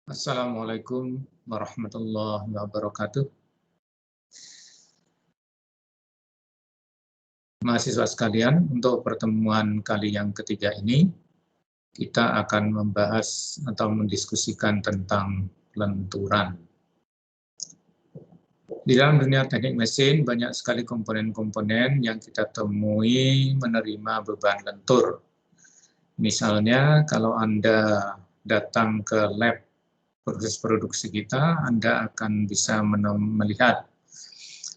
Assalamualaikum warahmatullahi wabarakatuh. Mahasiswa sekalian, untuk pertemuan kali yang ketiga ini, kita akan membahas atau mendiskusikan tentang lenturan. Di dalam dunia teknik mesin, banyak sekali komponen-komponen yang kita temui menerima beban lentur. Misalnya, kalau Anda datang ke lab proses produksi kita, Anda akan bisa melihat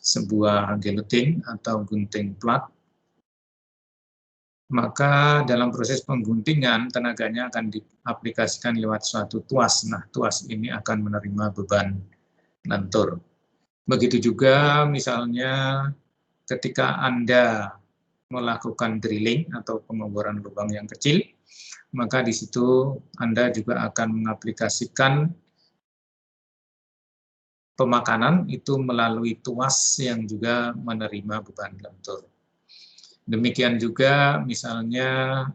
sebuah gileting atau gunting plat. Maka dalam proses pengguntingan, tenaganya akan diaplikasikan lewat suatu tuas. Nah, tuas ini akan menerima beban lentur. Begitu juga misalnya ketika Anda melakukan drilling atau pengeboran lubang yang kecil, maka di situ Anda juga akan mengaplikasikan pemakanan itu melalui tuas yang juga menerima beban lentur. Demikian juga misalnya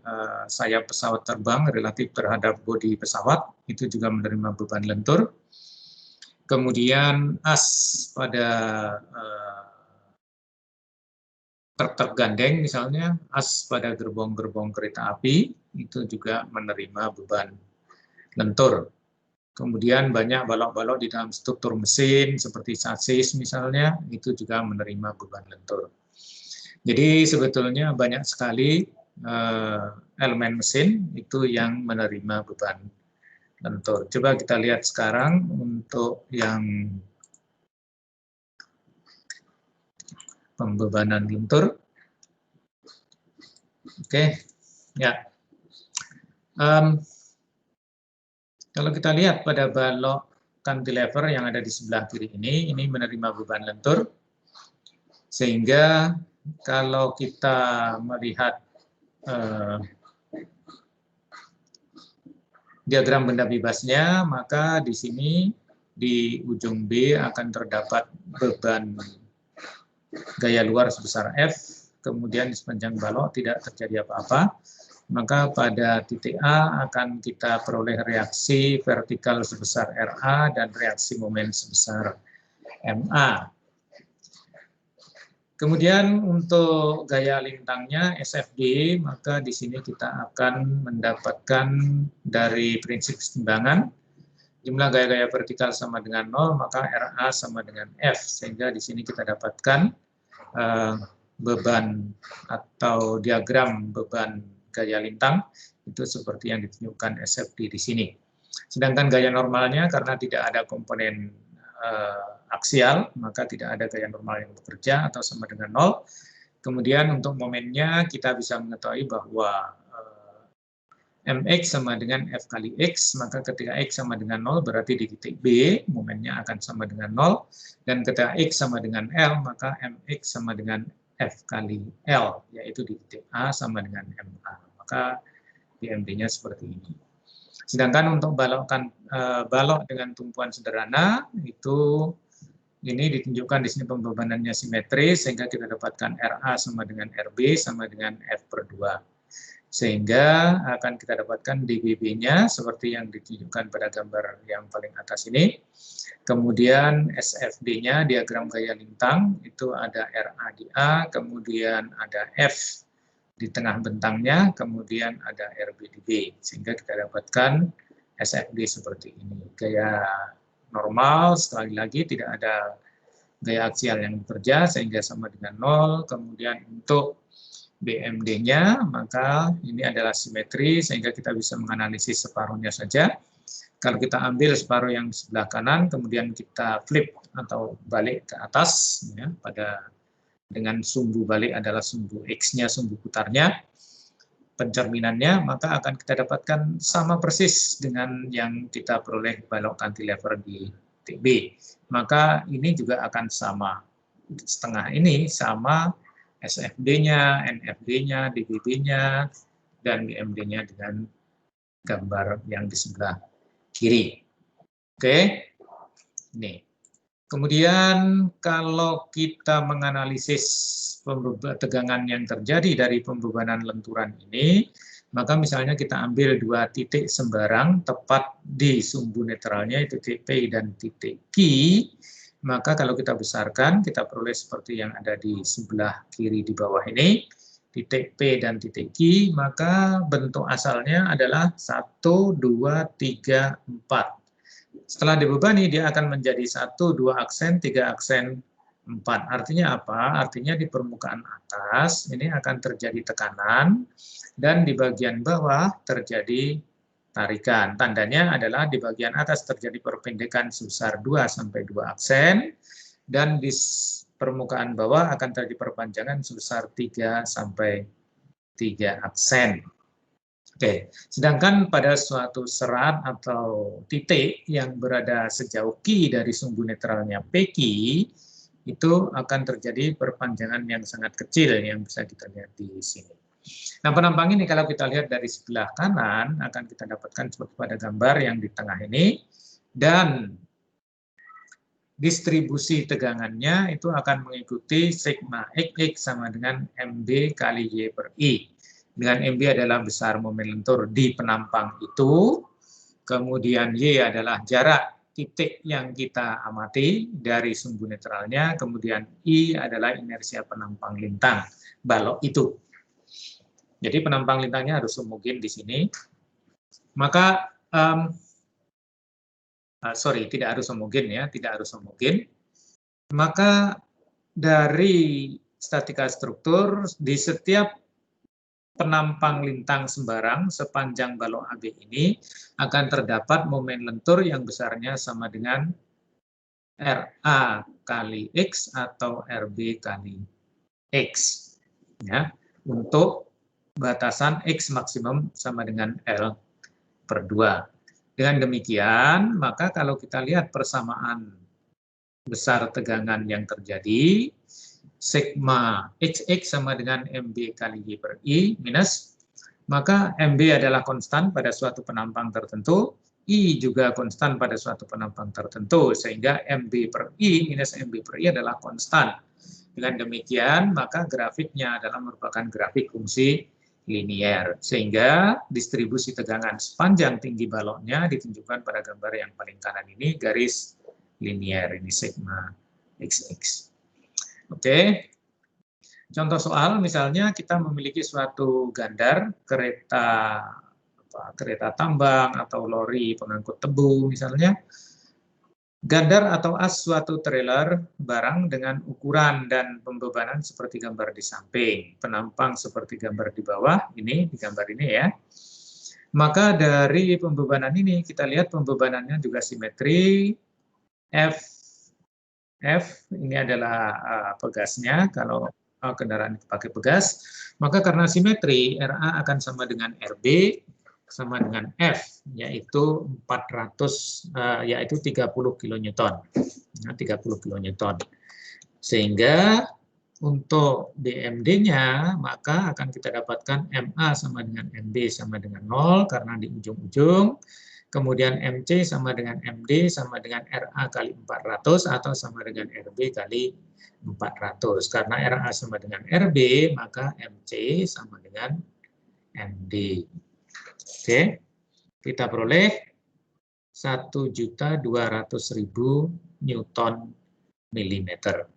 sayap pesawat terbang relatif terhadap bodi pesawat, itu juga menerima beban lentur. Kemudian as pada truk gandeng misalnya, as pada gerbong-gerbong kereta api, itu juga menerima beban lentur. Kemudian banyak balok-balok di dalam struktur mesin, seperti sasis misalnya, itu juga menerima beban lentur. Jadi sebetulnya banyak sekali elemen mesin itu yang menerima beban lentur. Coba kita lihat sekarang untuk yang pembebanan lentur. Oke, ya. Kalau kita lihat pada balok cantilever yang ada di sebelah kiri ini menerima beban lentur. Sehingga kalau kita melihat diagram benda bebasnya, maka di sini di ujung B akan terdapat beban gaya luar sebesar F, kemudian di sepanjang balok tidak terjadi apa-apa, maka pada titik A akan kita peroleh reaksi vertikal sebesar RA dan reaksi momen sebesar MA. Kemudian untuk gaya lintangnya SFD, maka di sini kita akan mendapatkan dari prinsip keseimbangan, jumlah gaya-gaya vertikal sama dengan 0, maka RA sama dengan F. Sehingga di sini kita dapatkan beban atau diagram beban gaya lintang, itu seperti yang ditunjukkan SFD di sini. Sedangkan gaya normalnya karena tidak ada komponen aksial, maka tidak ada gaya normal yang bekerja atau sama dengan 0. Kemudian untuk momennya kita bisa mengetahui bahwa Mx sama dengan F kali X, maka ketika X sama dengan 0 berarti di titik B momennya akan sama dengan 0, dan ketika X sama dengan L maka Mx sama dengan F kali L, yaitu di titik A sama dengan MA. Maka DMD-nya seperti ini. Sedangkan untuk balok dengan tumpuan sederhana, itu ini ditunjukkan di sini pembebanannya simetris, sehingga kita dapatkan RA sama dengan RB sama dengan F per 2. Sehingga akan kita dapatkan DBB-nya seperti yang ditunjukkan pada gambar yang paling atas ini. Kemudian SFD-nya, diagram gaya lintang, itu ada RA di A, kemudian ada F di tengah bentangnya, kemudian ada RB di B. Sehingga kita dapatkan SFD seperti ini. Gaya normal, sekali lagi tidak ada gaya aksial yang bekerja, sehingga sama dengan 0. Kemudian untuk BMD-nya, maka ini adalah simetri, sehingga kita bisa menganalisis separuhnya saja. Kalau kita ambil separuh yang di sebelah kanan, kemudian kita flip atau balik ke atas, ya, dengan sumbu balik adalah sumbu X-nya, sumbu putarnya, pencerminannya, maka akan kita dapatkan sama persis dengan yang kita peroleh balok cantilever di titik B. Maka ini juga akan sama. Setengah ini sama SFD-nya, NFD-nya, DBB-nya, dan BMD-nya dengan gambar yang di sebelah kiri. Oke, nih. Kemudian kalau kita menganalisis tegangan yang terjadi dari pembebanan lenturan ini, maka misalnya kita ambil dua titik sembarang tepat di sumbu netralnya, itu titik P dan titik Q, maka kalau kita besarkan, kita peroleh seperti yang ada di sebelah kiri di bawah ini, titik P dan titik Q, maka bentuk asalnya adalah 1, 2, 3, 4. Setelah dibebani, dia akan menjadi 1, 2 aksen, 3 aksen, 4. Artinya apa? Artinya di permukaan atas ini akan terjadi tekanan, dan di bagian bawah terjadi tarikan. Tandanya adalah di bagian atas terjadi perpendekan sebesar 2 sampai 2 aksen, dan di permukaan bawah akan terjadi perpanjangan sebesar 3 sampai 3 aksen. Oke, sedangkan pada suatu serat atau titik yang berada sejauh Q dari sumbu netralnya PQ, itu akan terjadi perpanjangan yang sangat kecil yang bisa kita lihat di sini. Nah, penampang ini kalau kita lihat dari sebelah kanan, akan kita dapatkan seperti pada gambar yang di tengah ini, dan distribusi tegangannya itu akan mengikuti sigma XX sama dengan MB kali Y per I. Dengan MB adalah besar momen lentur di penampang itu, kemudian Y adalah jarak titik yang kita amati dari sumbu netralnya, kemudian I adalah inersia penampang lintang balok itu. Jadi penampang lintangnya harus homogen di sini. Maka, tidak harus homogen ya, tidak harus homogen. Maka dari statika struktur, di setiap penampang lintang sembarang sepanjang balok AB ini akan terdapat momen lentur yang besarnya sama dengan RA kali X atau RB kali X. Ya, untuk batasan X maksimum sama dengan L per 2. Dengan demikian, maka kalau kita lihat persamaan besar tegangan yang terjadi, sigma XX sama dengan MB kali Y per I minus, maka MB adalah konstan pada suatu penampang tertentu, I juga konstan pada suatu penampang tertentu, sehingga MB per I minus MB per I adalah konstan. Dengan demikian, maka grafiknya adalah merupakan grafik fungsi linier, sehingga distribusi tegangan sepanjang tinggi baloknya ditunjukkan pada gambar yang paling kanan ini, garis linier, ini sigma XX. Oke, contoh soal misalnya kita memiliki suatu gandar kereta tambang atau lori pengangkut tebu misalnya. Gandar atau as suatu trailer barang dengan ukuran dan pembebanan seperti gambar di samping, penampang seperti gambar di bawah, ini di gambar ini ya. Maka dari pembebanan ini kita lihat pembebanannya juga simetri, F ini adalah pegasnya, kalau kendaraan pakai pegas, maka karena simetri, RA akan sama dengan RB, sama dengan F, yaitu 30 kilonewton. Nah, 30 kilonewton. Sehingga untuk BMD-nya, maka akan kita dapatkan MA sama dengan MB sama dengan 0, karena di ujung-ujung. Kemudian MC sama dengan MD sama dengan RA kali 400 atau sama dengan RB kali 400. Karena RA sama dengan RB, maka MC sama dengan MD. Oke, kita peroleh 1.200.000 Newton milimeter.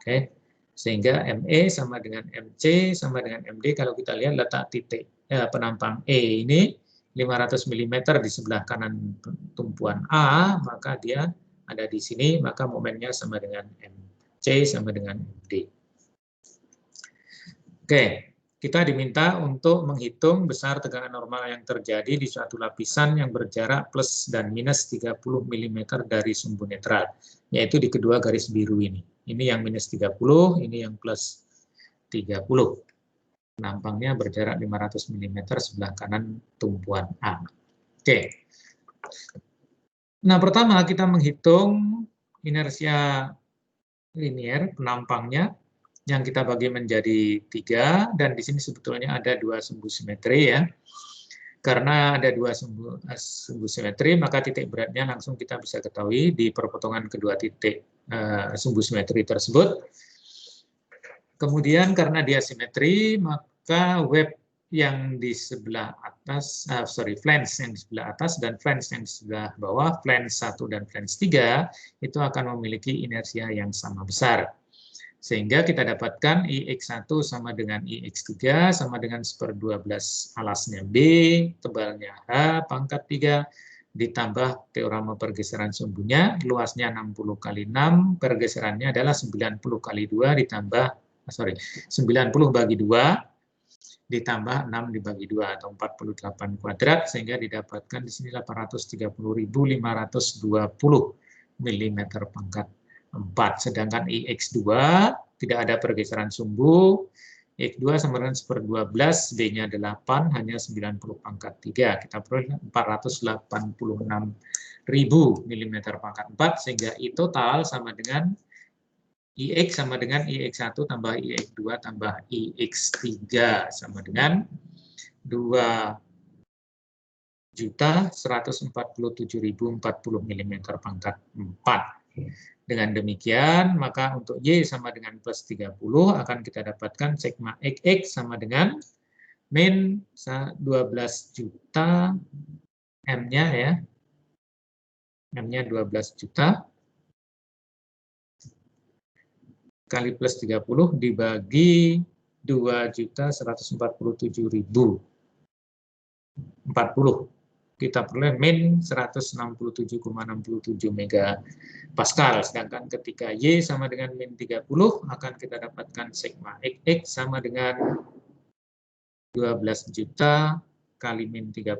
Oke, sehingga ME sama dengan MC sama dengan MD. Kalau kita lihat letak titik penampang E ini 500 mm di sebelah kanan tumpuan A, maka dia ada di sini, maka momennya sama dengan MC sama dengan MD. Oke, kita diminta untuk menghitung besar tegangan normal yang terjadi di suatu lapisan yang berjarak plus dan minus 30 mm dari sumbu netral, yaitu di kedua garis biru ini. Ini yang minus 30, ini yang plus 30. Penampangnya berjarak 500 mm sebelah kanan tumpuan A. Oke. Nah, pertama kita menghitung inersia linier penampangnya yang kita bagi menjadi 3, dan di sini sebetulnya ada 2 sumbu simetri ya. Karena ada 2 sumbu simetri, maka titik beratnya langsung kita bisa ketahui di perpotongan kedua titik sumbu simetri tersebut. Kemudian karena dia simetri, maka web yang di sebelah atas, flange yang di sebelah atas dan flange yang di sebelah bawah, flange 1 dan flange 3, itu akan memiliki inersia yang sama besar. Sehingga kita dapatkan IX1 sama dengan IX3 sama dengan 1/12 alasnya B, tebalnya H pangkat 3, ditambah teorema pergeseran sumbunya, luasnya 60 kali 6, pergeserannya adalah 90 kali 2 ditambah, 90 bagi 2, ditambah 6 dibagi 2 atau 48 kuadrat, sehingga didapatkan di sini 830.520 mm pangkat 4. Sedangkan IX2 tidak ada pergeseran sumbu, IX2 sama dengan 1/12, B-nya 8, hanya 90 pangkat 3. Kita peroleh 486.000 mm pangkat 4, sehingga I total sama dengan IX sama dengan IX1 tambah IX2 tambah IX3 sama dengan 2.147.040 mm pangkat 4. Dengan demikian, maka untuk Y sama dengan plus 30 akan kita dapatkan sigma XX sama dengan min 12 juta, M-nya ya, M-nya 12 juta, kali plus 30 dibagi 2.147.040. Kita peroleh min 167,67 megapascal. Sedangkan ketika Y sama dengan min 30 akan kita dapatkan sigma XX sama dengan 12 juta kali min 30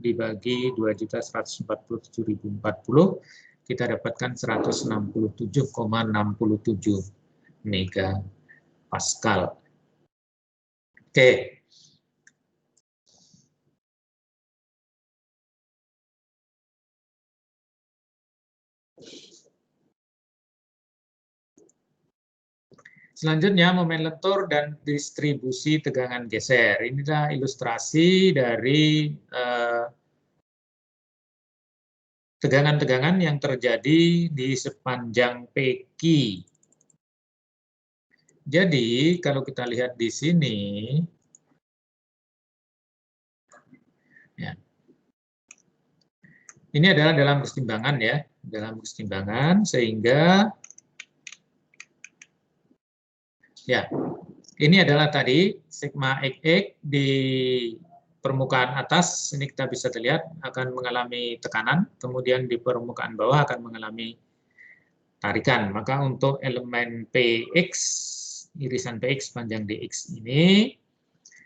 dibagi 2.147.040. Kita dapatkan 167,67 megapascal. Oke. Selanjutnya, momen lentur dan distribusi tegangan geser. Inilah ilustrasi dari tegangan-tegangan yang terjadi di sepanjang PQ. Jadi, kalau kita lihat di sini, ya, ini adalah dalam kesetimbangan ya, dalam kesetimbangan, sehingga ya, ini adalah tadi sigma XX di permukaan atas, ini kita bisa lihat akan mengalami tekanan, kemudian di permukaan bawah akan mengalami tarikan. Maka untuk elemen PX, irisan PX panjang DX ini,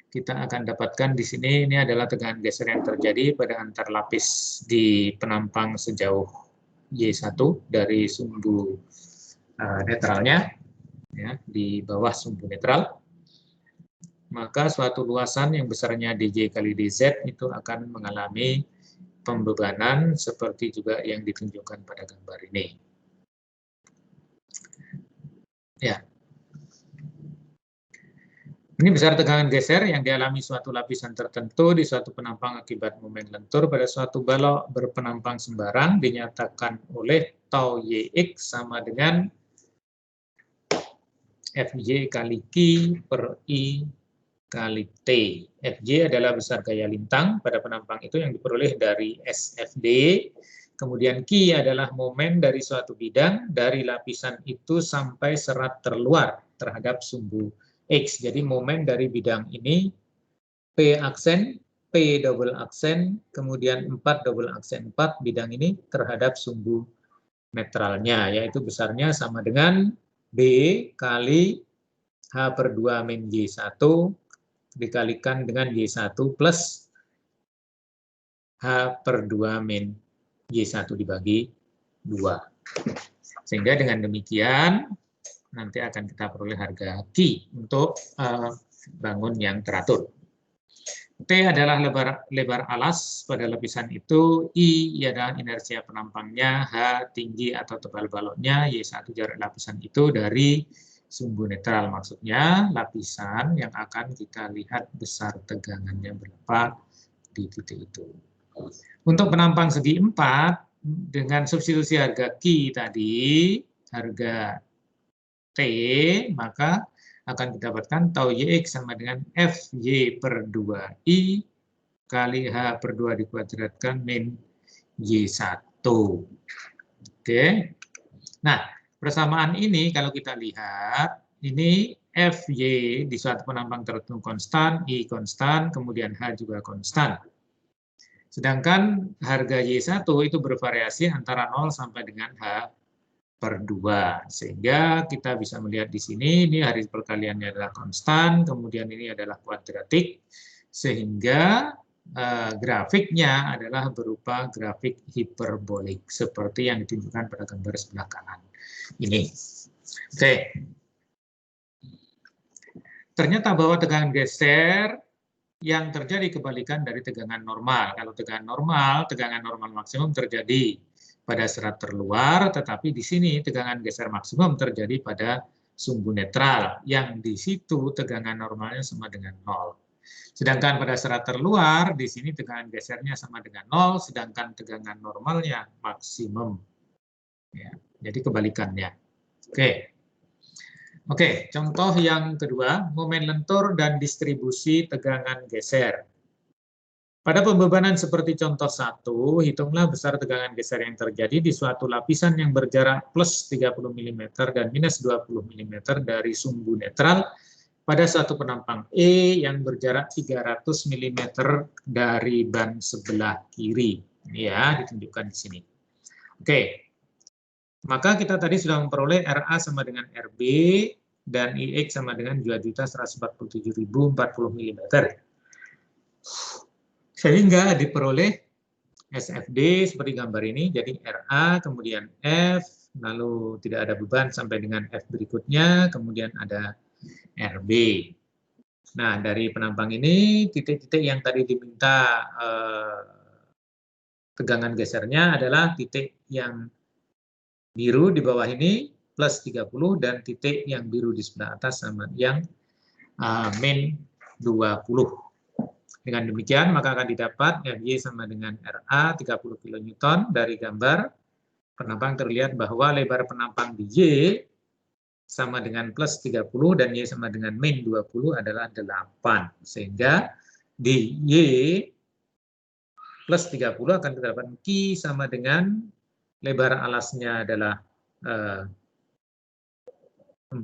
kita akan dapatkan di sini, ini adalah tegangan geser yang terjadi pada antar lapis di penampang sejauh Y1 dari sumbu netralnya, ya, di bawah sumbu netral. Maka suatu luasan yang besarnya DJ kali DZ itu akan mengalami pembebanan seperti juga yang ditunjukkan pada gambar ini. Ya. Ini besar tegangan geser yang dialami suatu lapisan tertentu di suatu penampang akibat momen lentur pada suatu balok berpenampang sembarang dinyatakan oleh tau YX sama dengan FJ kali Q per I kali T. Fj adalah besar gaya lintang pada penampang itu yang diperoleh dari SFD. Kemudian Q adalah momen dari suatu bidang dari lapisan itu sampai serat terluar terhadap sumbu X. Jadi momen dari bidang ini P aksen, P double aksen, kemudian 4 double aksen 4 bidang ini terhadap sumbu netralnya, yaitu besarnya sama dengan B kali H per 2 min Y1 dikalikan dengan Y1 plus H per 2 min Y1 dibagi 2. Sehingga dengan demikian, nanti akan kita peroleh harga Q untuk bangun yang teratur. T adalah lebar alas pada lapisan itu, I adalah inersia penampangnya, H tinggi atau tebal baloknya, Y1 jarak lapisan itu dari sumbu netral, maksudnya lapisan yang akan kita lihat besar tegangannya berapa di titik itu. Untuk penampang segi 4, dengan substitusi harga Q tadi, harga T, maka akan didapatkan tau YX sama dengan FY per 2I kali H per 2 dikuadratkan min Y1. Oke. Nah, persamaan ini kalau kita lihat, ini FY di suatu penampang tertentu konstan, I konstan, kemudian H juga konstan. Sedangkan harga Y1 itu bervariasi antara 0 sampai dengan H per 2. Sehingga kita bisa melihat di sini, ini garis perkaliannya adalah konstan, kemudian ini adalah kuadratik, sehingga grafiknya adalah berupa grafik hiperbolik, seperti yang ditunjukkan pada gambar sebelah kanan ini. Oke. Ternyata bahwa tegangan geser yang terjadi kebalikan dari tegangan normal. Kalau tegangan normal maksimum terjadi pada serat terluar, tetapi di sini tegangan geser maksimum terjadi pada sumbu netral, yang di situ tegangan normalnya sama dengan 0. Sedangkan pada serat terluar, di sini tegangan gesernya sama dengan 0, sedangkan tegangan normalnya maksimum. Ya, jadi kebalikannya. Oke, contoh yang kedua, momen lentur dan distribusi tegangan geser. Pada pembebanan seperti contoh 1, hitunglah besar tegangan geser yang terjadi di suatu lapisan yang berjarak plus 30 mm dan minus 20 mm dari sumbu netral pada suatu penampang E yang berjarak 300 mm dari ban sebelah kiri. Ini ya, ditunjukkan di sini. Oke, maka kita tadi sudah memperoleh RA sama dengan RB dan IX sama dengan 2.147.040 mm. Sehingga diperoleh SFD seperti gambar ini, jadi RA, kemudian F, lalu tidak ada beban sampai dengan F berikutnya, kemudian ada RB. Nah, dari penampang ini, titik-titik yang tadi diminta tegangan gesernya adalah titik yang biru di bawah ini, plus 30, dan titik yang biru di sebelah atas sama yang min 20. Dengan demikian, maka akan didapat FY sama dengan RA 30 kN dari gambar penampang terlihat bahwa lebar penampang di Y sama dengan plus 30 dan Y sama dengan min 20 adalah 8. Sehingga di Y plus 30 akan kita dapatkan Q sama dengan lebar alasnya adalah 45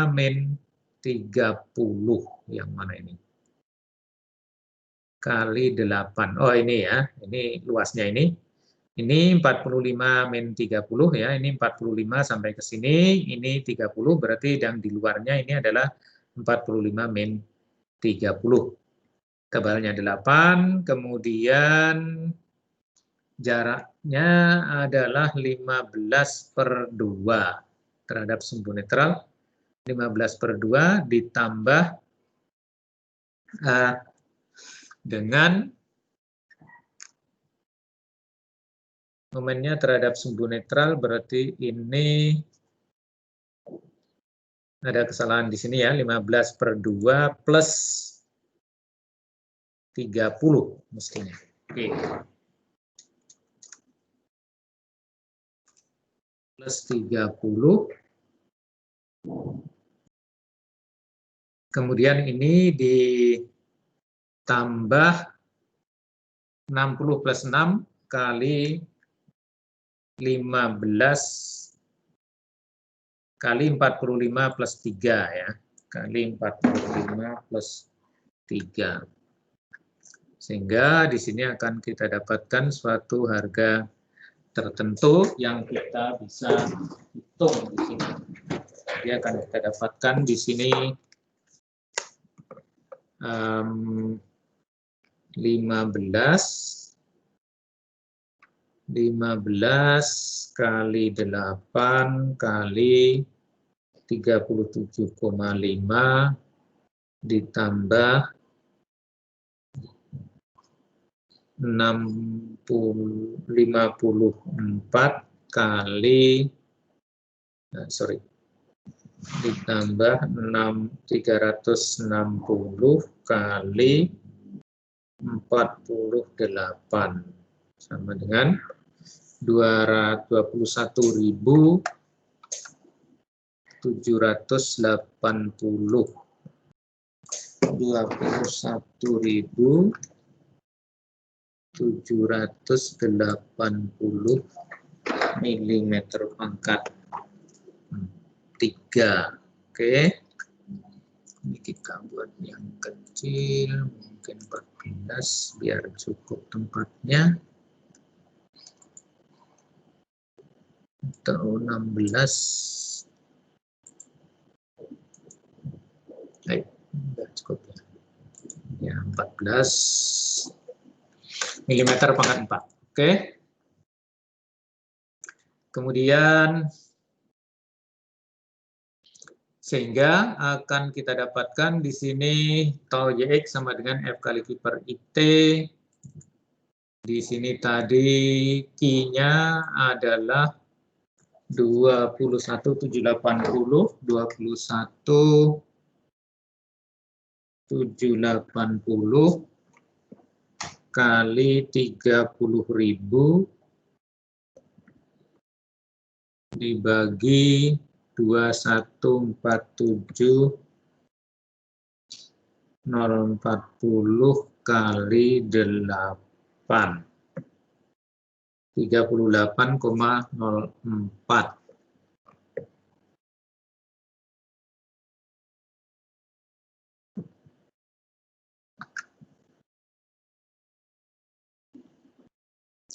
min 30. Yang mana ini? Kali 8. Oh, ini ya. Ini luasnya ini. Ini 45 min 30 ya. Ini 45 sampai ke sini. Ini 30, berarti yang di luarnya ini adalah 45 min 30. Tebalnya 8, kemudian jaraknya adalah 15 per 2 terhadap sumbu netral. 15 per 2 ditambah dengan momennya terhadap sumbu netral, berarti ini ada kesalahan di sini ya, 15 per 2 plus 30 mestinya. Oke. Plus 30. Kemudian ini ditambah 60 plus 6 kali 15 kali 45 plus 3 ya. Kali 45 plus 3. Sehingga di sini akan kita dapatkan suatu harga tertentu yang kita bisa hitung di sini. Jadi akan kita dapatkan di sini 15 kali 8 kali 37,5 ditambah 54 kali ditambah 360 kali 48 sama dengan 221.700 780. 21.780 milimeter pangkat 3. Oke. Ini kita buat yang kecil, mungkin 14 biar cukup tempatnya. Atau 16. Baik, sudah cukup ya. Ya, 14 milimeter pangkat 4. Oke. Kemudian sehingga akan kita dapatkan di sini tau YX sama dengan F kali Q per IT. Di sini tadi Q-nya adalah 21.780, 21.780 kali 30.000 dibagi 2147.040 kali 8. 38,04.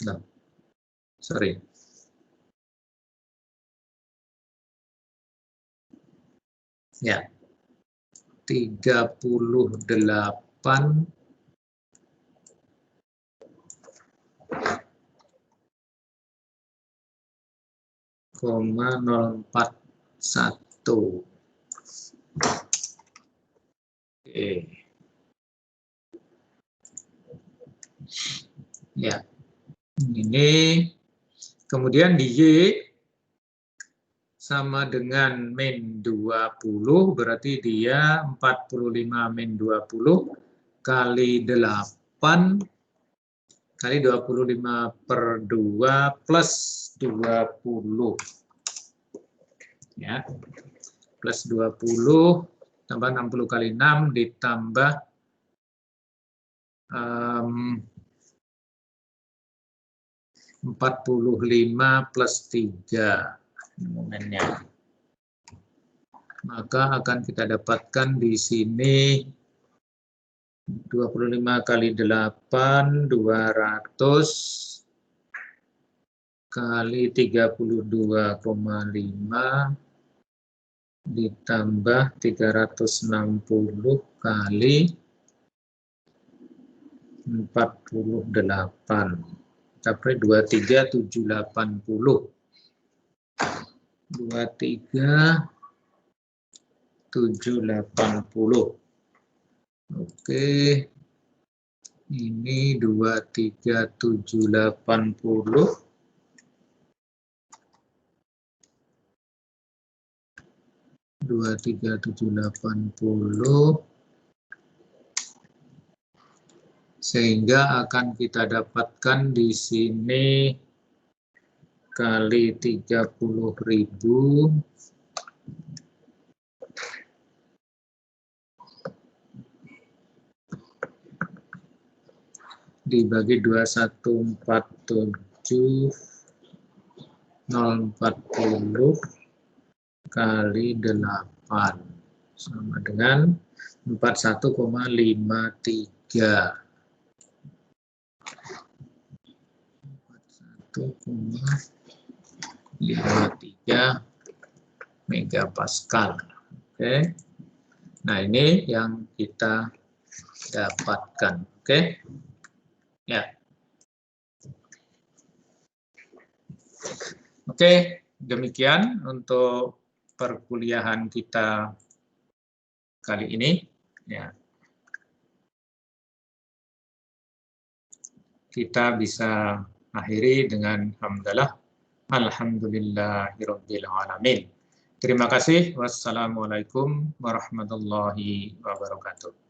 Nah, sorry. Ya. 38,041. Oke. Ya. Ini kemudian di Y sama dengan min 20, berarti dia 45 min 20 kali 8 kali 25 per 2 plus 20. Ya. Plus 20 tambah 60 kali 6 ditambah 45 plus 3 momennya. Maka akan kita dapatkan di sini 25 kali 8 200 kali 32,5 ditambah 360 kali 48. Sampai 23.780. 23.780. Oke. Ini 23.780. 23.780. Sehingga akan kita dapatkan di sini kali 30.000 dibagi 2147.040 kali 8 sama dengan 41,53. 1,53 megapascal. Oke. Nah, ini yang kita dapatkan. Oke. Ya. Oke, demikian untuk perkuliahan kita kali ini. Ya. Kita bisa akhiri dengan hamdalah. Alhamdulillahirabbil alamin. Terima kasih. Wassalamualaikum warahmatullahi wabarakatuh.